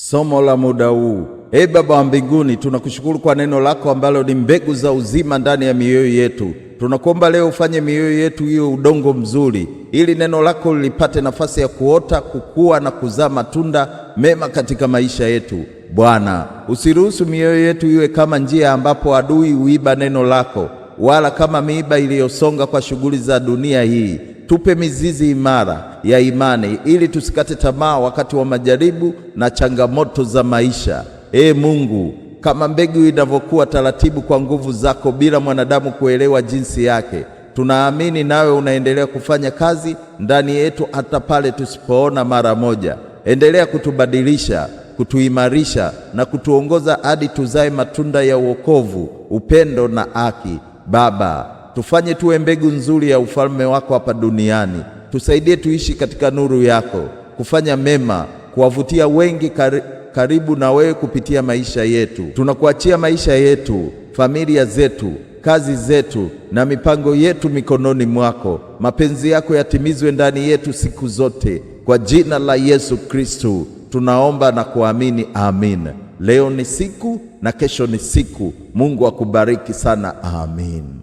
Somo la muda huu. Baba wa mbinguni, tunakushukuru kwa neno lako ambalo ni mbegu za uzima ndani ya mioyo yetu. Tunakuomba leo ufanye mioyo yetu iwe udongo mzuri, ili neno lako lipate nafasi ya kuota, kukua na kuzaa matunda mema katika maisha yetu. Bwana, usiruhusu mioyo yetu iwe kama njia ambapo adui huiba neno lako, wala kama miiba iliyosonga kwa shughuli za dunia hii. Tupe mizizi imara ya imani ili tusikate tamaa wakati wa majaribu na changamoto za maisha. Mungu, kama mbegu inavyokuwa taratibu kwa nguvu zako bila mwanadamu kuelewa jinsi yake, tunaamini nawe unaendelea kufanya kazi ndani yetu hata pale tusipoona mara moja. Endelea kutubadilisha, kutuimarisha na kutuongoza hadi tuzae matunda ya wokovu, upendo na haki. Baba, tufanye tuwe mbegu nzuri ya ufalme wako hapa duniani. Tusaidie tuishi katika nuru yako, kufanya mema, kuwavutia wengi karibu na wewe kupitia maisha yetu. Tunakuachia maisha yetu, familia zetu, kazi zetu na mipango yetu mikononi mwako. Mapenzi yako yatimizwe ndani yetu siku zote. Kwa jina la Yesu Kristo tunaomba na kuamini, amin. Leo ni siku na kesho ni siku. Mungu akubariki sana, amin.